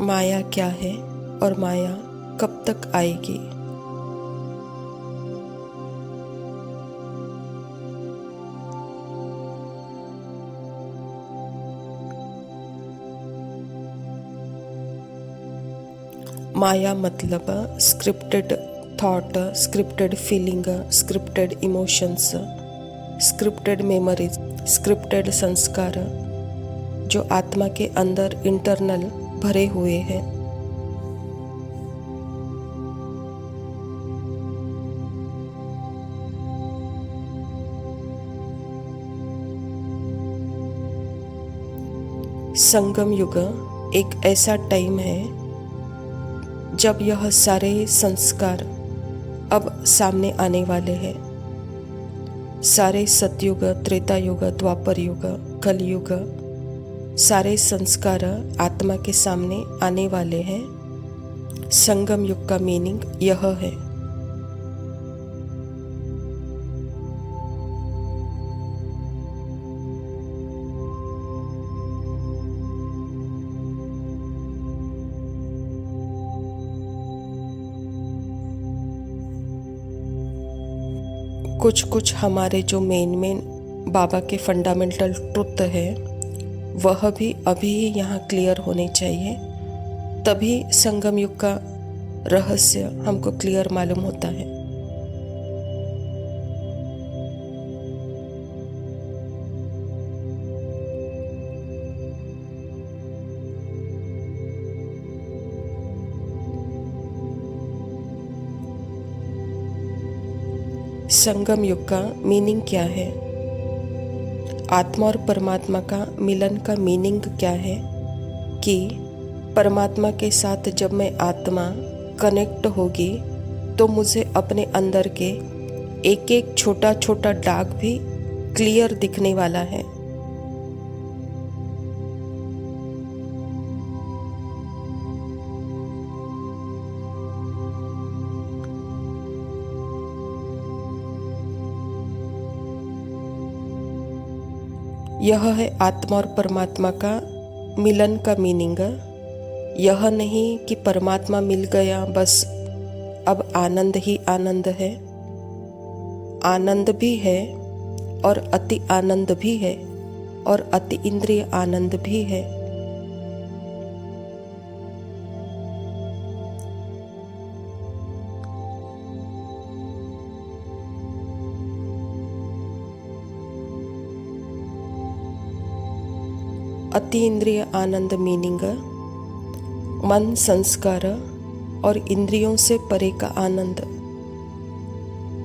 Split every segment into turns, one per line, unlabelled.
माया क्या है और माया कब तक आएगी? माया मतलब scripted thought, scripted feeling, scripted emotions, scripted memories, scripted संस्कार जो आत्मा के अंदर इंटरनल भरे हुए हैं। संगम युग एक ऐसा टाइम है जब यह सारे संस्कार अब सामने आने वाले हैं। सारे सतयुग, त्रेता युग, द्वापर युग, कलयुग, सारे संस्कार आत्मा के सामने आने वाले हैं। संगम युग का मीनिंग यह है। कुछ कुछ हमारे जो मेन बाबा के फंडामेंटल ट्रुथ है वह भी अभी ही यहाँ क्लियर होने चाहिए, तभी संगम युग का रहस्य हमको क्लियर मालूम होता है। संगम युग का मीनिंग क्या है? आत्मा और परमात्मा का मिलन का मीनिंग क्या है कि परमात्मा के साथ जब मैं आत्मा कनेक्ट होगी तो मुझे अपने अंदर के एक एक छोटा छोटा दाग भी क्लियर दिखने वाला है। यह है आत्मा और परमात्मा का मिलन का मीनिंग। यह नहीं कि परमात्मा मिल गया बस अब आनंद ही आनंद है। आनंद भी है और अति आनंद भी है और अति इंद्रिय आनंद भी है। अति इंद्रिय आनंद मीनिंग मन, संस्कार और इंद्रियों से परे का आनंद।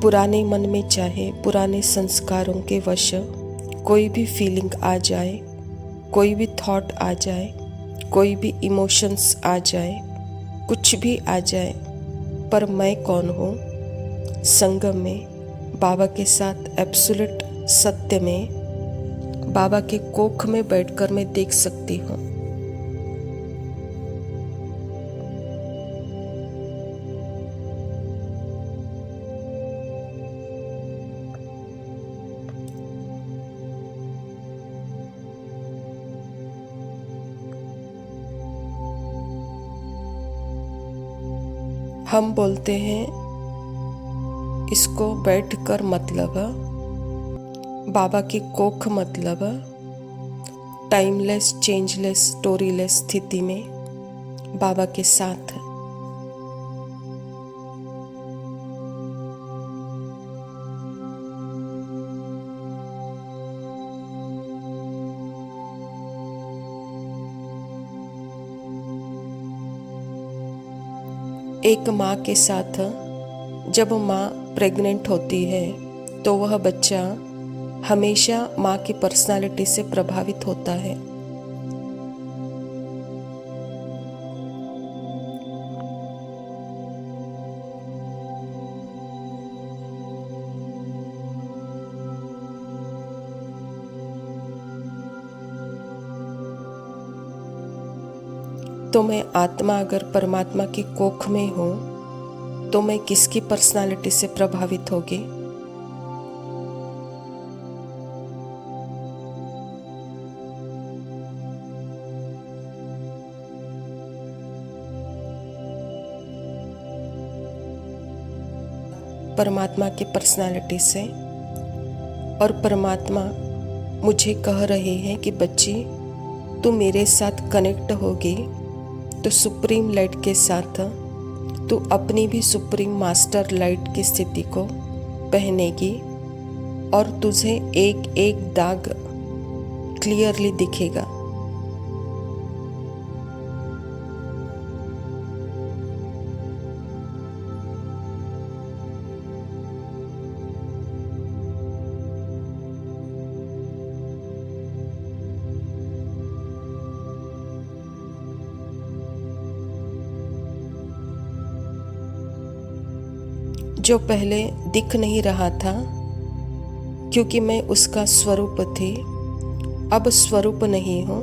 पुराने मन में चाहे पुराने संस्कारों के वश कोई भी फीलिंग आ जाए, कोई भी थॉट आ जाए, कोई भी इमोशंस आ जाए, कुछ भी आ जाए, पर मैं कौन हूँ? संगम में बाबा के साथ एब्सोल्यूट सत्य में बाबा के कोख में बैठकर मैं देख सकती हूँ। हम बोलते हैं इसको बैठकर मतलब बाबा की कोख मतलब टाइमलेस, चेंजलेस, स्टोरीलेस स्थिति में बाबा के साथ। एक माँ के साथ जब माँ प्रेग्नेंट होती है तो वह बच्चा हमेशा माँ की पर्सनालिटी से प्रभावित होता है। तो मैं आत्मा अगर परमात्मा की कोख में हूँ तो मैं किसकी पर्सनालिटी से प्रभावित होगी? परमात्मा के पर्सनालिटी से, और परमात्मा मुझे कह रहे हैं कि बच्ची, तू मेरे साथ कनेक्ट होगी तो सुप्रीम लाइट के साथ तू अपनी भी सुप्रीम मास्टर लाइट की स्थिति को पहनेगी और तुझे एक एक दाग क्लियरली दिखेगा। जो पहले दिख नहीं रहा था क्योंकि मैं उसका स्वरूप थी, अब स्वरूप नहीं हूँ।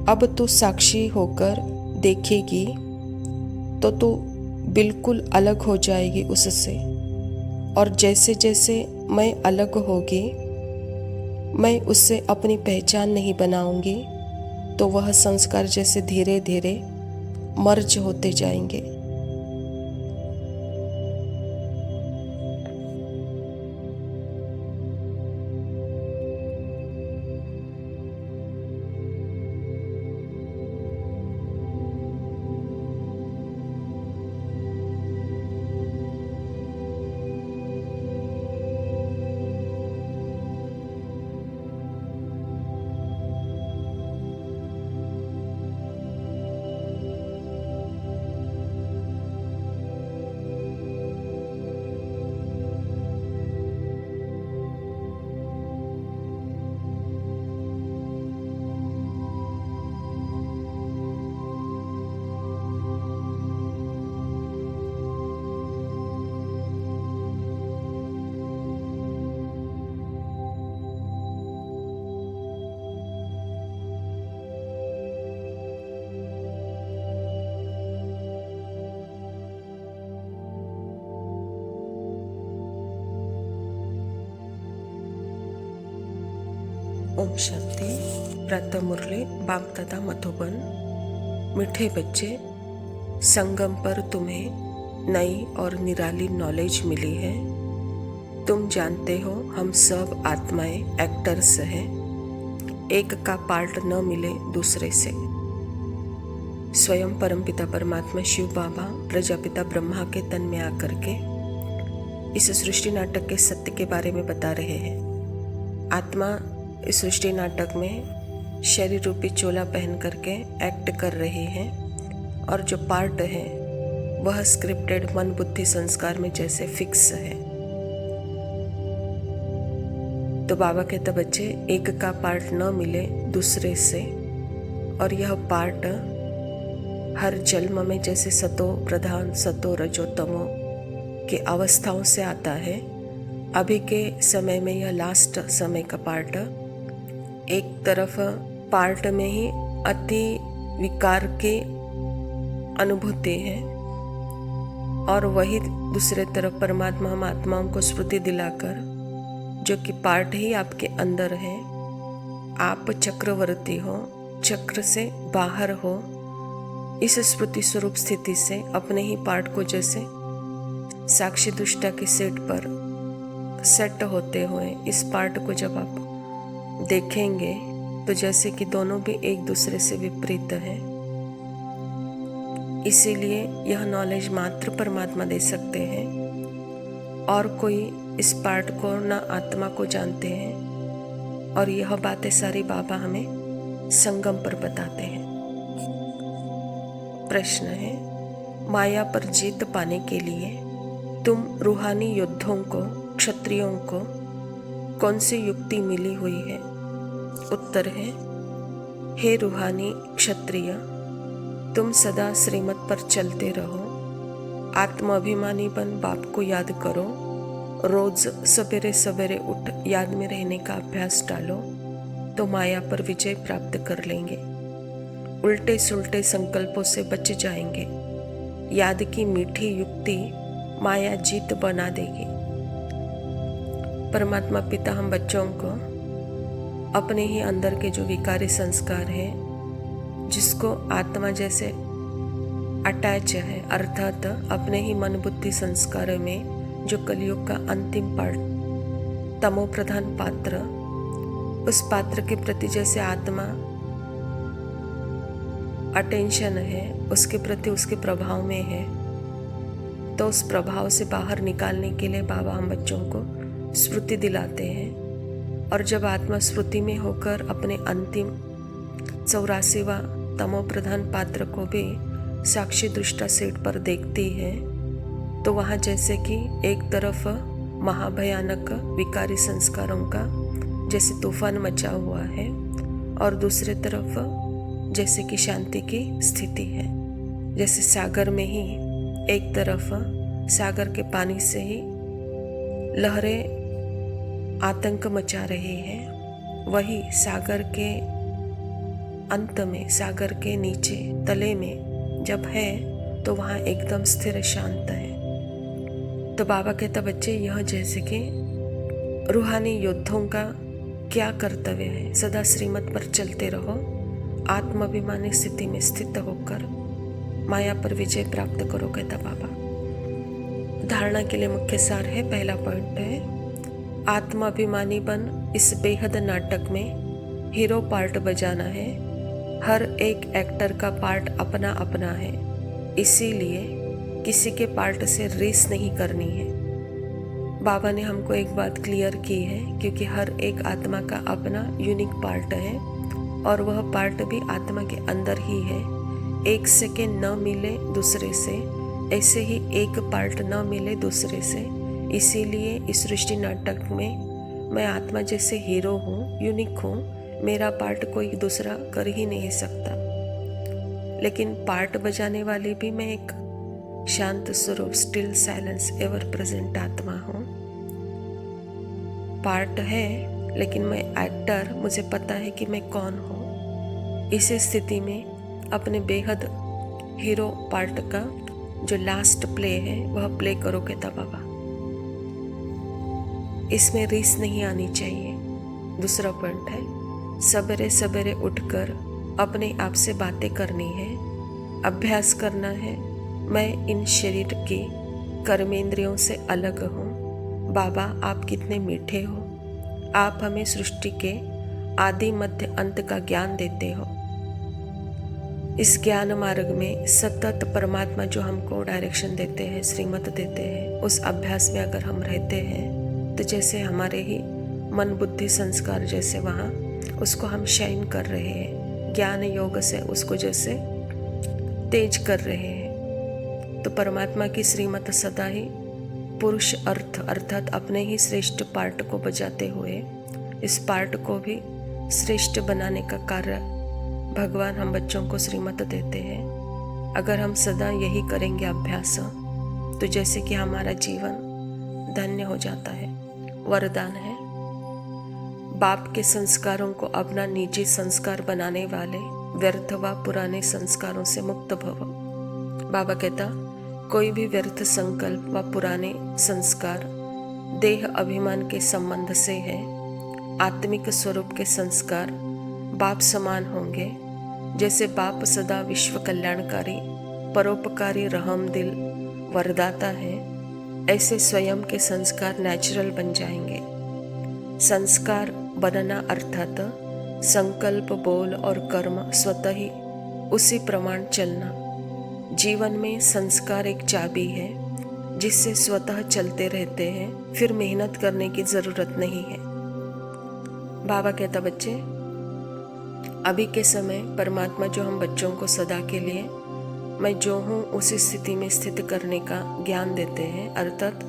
अब तू साक्षी होकर देखेगी तो तू बिल्कुल अलग हो जाएगी उससे, और जैसे जैसे मैं अलग होगी, मैं उससे अपनी पहचान नहीं बनाऊंगी, तो वह संस्कार जैसे धीरे धीरे मर्ज होते जाएंगे। ओम शांति। प्रातः मुरली बाप दादा मधुबन। मीठे बच्चे, संगम पर तुम्हें नई और निराली नॉलेज मिली है। तुम जानते हो हम सब आत्माएं एक्टर्स हैं, एक का पार्ट न मिले दूसरे से। स्वयं परमपिता परमात्मा शिव बाबा प्रजापिता ब्रह्मा के तन में आकर के इस सृष्टि नाटक के सत्य के बारे में बता रहे हैं। आत्मा इस सृष्टि नाटक में शरीर रूपी चोला पहन करके एक्ट कर रहे हैं, और जो पार्ट है वह स्क्रिप्टेड मन बुद्धि संस्कार में जैसे फिक्स है। तो बाबा कहते बच्चे, एक का पार्ट न मिले दूसरे से, और यह पार्ट हर जन्म में जैसे सतो प्रधान सतो रजो तमो की अवस्थाओं से आता है। अभी के समय में यह लास्ट समय का पार्ट एक तरफ पार्ट में ही अति विकार की अनुभूति है, और वही दूसरे तरफ परमात्मा हम आत्माओं को स्मृति दिलाकर, जो कि पार्ट ही आपके अंदर है, आप चक्रवर्ती हो, चक्र से बाहर हो, इस स्मृति स्वरूप स्थिति से अपने ही पार्ट को जैसे साक्षी दुष्टा की सीट पर सेट होते हुए इस पार्ट को जब आप देखेंगे तो जैसे कि दोनों भी एक दूसरे से विपरीत है। इसीलिए यह नॉलेज मात्र परमात्मा दे सकते हैं, और कोई इस पार्ट को ना आत्मा को जानते हैं, और यह बातें सारी बाबा हमें संगम पर बताते हैं। प्रश्न है, माया पर जीत पाने के लिए तुम रूहानी योद्धाओं को, क्षत्रियों को कौन सी युक्ति मिली हुई है? उत्तर है, हे रूहानी क्षत्रिय, तुम सदा श्रीमत पर चलते रहो, आत्माभिमानी बन बाप को याद करो, रोज सवेरे सवेरे उठ याद में रहने का अभ्यास डालो, तो माया पर विजय प्राप्त कर लेंगे। उल्टे सुल्टे संकल्पों से बच जाएंगे। याद की मीठी युक्ति माया जीत बना देगी। परमात्मा पिता हम बच्चों को अपने ही अंदर के जो विकारी संस्कार है, जिसको आत्मा जैसे अटैच है, अर्थात अपने ही मन बुद्धि संस्कार में जो कलयुग का अंतिम पार्ट, तमो प्रधान पात्र, उस पात्र के प्रति जैसे आत्मा अटेंशन है, उसके प्रति उसके प्रभाव में है, तो उस प्रभाव से बाहर निकालने के लिए बाबा हम बच्चों को स्मृति दिलाते हैं। और जब आत्मा स्मृति में होकर अपने अंतिम 84वां तमो प्रधान पात्र को भी साक्षी दृष्टा सेट पर देखती है, तो वहाँ जैसे कि एक तरफ महाभयानक विकारी संस्कारों का जैसे तूफान मचा हुआ है और दूसरे तरफ जैसे कि शांति की स्थिति है। जैसे सागर में ही एक तरफ सागर के पानी से ही लहरें आतंक मचा रही हैं, वही सागर के अंत में, सागर के नीचे तले में जब है तो वहाँ एकदम स्थिर शांत है। तो बाबा कहता बच्चे, यह जैसे कि रूहानी योद्धाओं का क्या कर्तव्य है, सदा श्रीमत पर चलते रहो, आत्माभिमानी स्थिति में स्थित होकर माया पर विजय प्राप्त करो, कहता बाबा। धारणा के लिए मुख्य सार है, पहला पॉइंट है आत्माभिमानी बन इस बेहद नाटक में हीरो पार्ट बजाना है। हर एक एक्टर का पार्ट अपना अपना है, इसीलिए किसी के पार्ट से रेस नहीं करनी है। बाबा ने हमको एक बात क्लियर की है, क्योंकि हर एक आत्मा का अपना यूनिक पार्ट है और वह पार्ट भी आत्मा के अंदर ही है। एक सेकेंड न मिले दूसरे से, ऐसे ही एक पार्ट न मिले दूसरे से। इसीलिए इस सृष्टि नाटक में मैं आत्मा जैसे हीरो हूँ, यूनिक हूँ, मेरा पार्ट कोई दूसरा कर ही नहीं सकता। लेकिन पार्ट बजाने वाली भी मैं एक शांत स्वरूप, स्टिल साइलेंस एवर प्रेजेंट आत्मा हूँ। पार्ट है लेकिन मैं एक्टर, मुझे पता है कि मैं कौन हूँ। इस स्थिति में अपने बेहद हीरो पार्ट का जो लास्ट प्ले है वह प्ले करो, कहता बाबा। इसमें रीस नहीं आनी चाहिए। दूसरा पॉइंट है सवेरे सवेरे उठकर अपने आप से बातें करनी है, अभ्यास करना है। मैं इन शरीर की कर्मेंद्रियों से अलग हूँ। बाबा आप कितने मीठे हो, आप हमें सृष्टि के आदि मध्य अंत का ज्ञान देते हो। इस ज्ञान मार्ग में सतत परमात्मा जो हमको डायरेक्शन देते हैं, श्रीमत देते हैं, उस अभ्यास में अगर हम रहते हैं तो जैसे हमारे ही मन बुद्धि संस्कार जैसे वहाँ उसको हम शाइन कर रहे हैं, ज्ञान योग से उसको जैसे तेज कर रहे हैं। तो परमात्मा की श्रीमत सदा ही पुरुष अर्थ अर्थात अपने ही श्रेष्ठ पार्ट को बजाते हुए इस पार्ट को भी श्रेष्ठ बनाने का कार्य भगवान हम बच्चों को श्रीमत देते हैं। अगर हम सदा यही करेंगे अभ्यास, तो जैसे कि हमारा जीवन धन्य हो जाता है, वरदान है। बाप के संस्कारों को अपना निजी संस्कार बनाने वाले व्यर्थ व पुराने संस्कारों से मुक्त भव। बाबा कहता कोई भी व्यर्थ संकल्प व पुराने संस्कार देह अभिमान के संबंध से है। आत्मिक स्वरूप के संस्कार बाप समान होंगे। जैसे बाप सदा विश्व कल्याणकारी परोपकारी रहम दिल वरदाता है, ऐसे स्वयं के संस्कार नेचुरल बन जाएंगे। संस्कार बनना अर्थात संकल्प, बोल और कर्म स्वतः ही उसी प्रमाण चलना। जीवन में संस्कार एक चाबी है जिससे स्वतः चलते रहते हैं, फिर मेहनत करने की जरूरत नहीं है। बाबा कहता बच्चे, अभी के समय परमात्मा जो हम बच्चों को सदा के लिए मैं जो हूँ उसी स्थिति में स्थित करने का ज्ञान देते हैं, अर्थात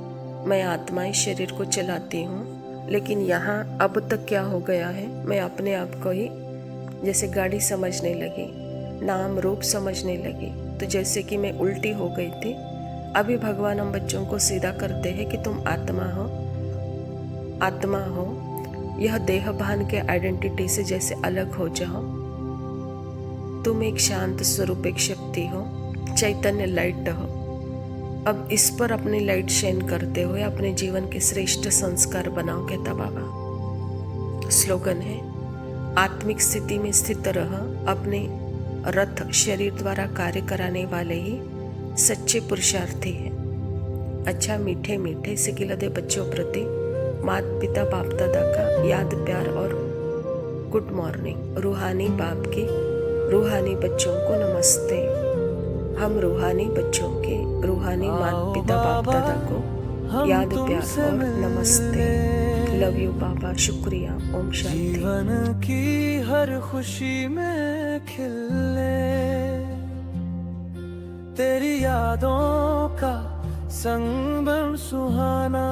मैं आत्मा इस शरीर को चलाती हूँ। लेकिन यहाँ अब तक क्या हो गया है, मैं अपने आप को ही जैसे गाड़ी समझने लगी, नाम रूप समझने लगी, तो जैसे कि मैं उल्टी हो गई थी। अभी भगवान हम बच्चों को सीधा करते हैं कि तुम आत्मा हो, आत्मा हो। यह देह भान के आइडेंटिटी से जैसे अलग हो जाओ। तुम एक शांत स्वरूप, एक शक्ति हो, चैतन्य लाइट हो। अब इस पर अपनी लाइट शेन करते हुए अपने जीवन के श्रेष्ठ संस्कार बनाओ, कहता बाबा। स्लोगन है, आत्मिक स्थिति में स्थित रह, अपने रथ शरीर द्वारा कार्य कराने वाले ही सच्चे पुरुषार्थी हैं। अच्छा मीठे मीठे सिकिलदे बच्चों प्रति माता पिता बाप दादा का याद प्यार और गुड मॉर्निंग। रूहानी बाप के रूहानी बच्चों को नमस्ते। हम रूहानी बच्चों के रूहानी माता पिता बाप दादा को याद प्यार और नमस्ते। लव यू बाबा, शुक्रिया। ओम शांति।
जीवन की हर खुशी में खिले तेरी यादों का संगम सुहाना,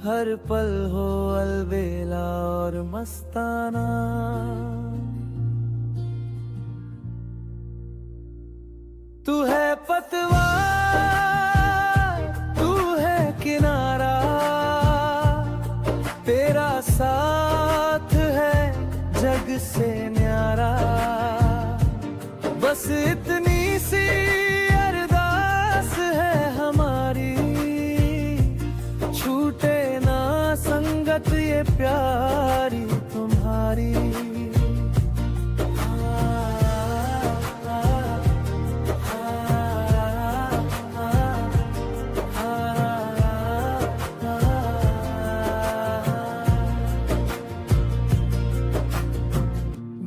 हर पल हो अलबेला और मस्ताना। तू है पतवार, तू है किनारा, तेरा साथ है जग से न्यारा। बस इतनी सी अरदास है हमारी, छूटे ना संगत ये प्यारी तुम्हारी।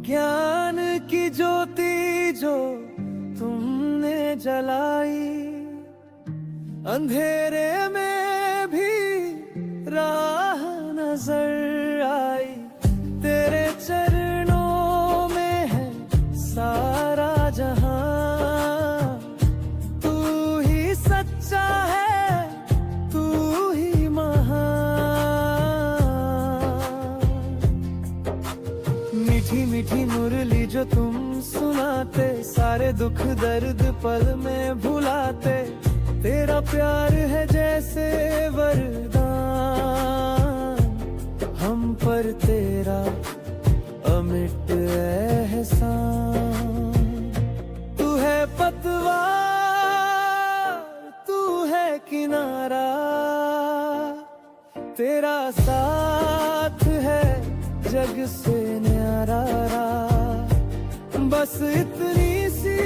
ज्ञान की ज्योति जो तुमने जलाई, अंधेरे में भी राह नजर आई। तेरे चरणों में है सारा जहां, तू ही सच्चा है, तू ही महान। मीठी मीठी मुरली जो तुम सुनाते, सारे दुख दर्द पल में भुलाते। तेरा प्यार है जैसे वरदान, हम पर तेरा अमिट एहसान। तू है पतवार, तू है किनारा, तेरा साथ है जग से न्यारा। बस इतनी सी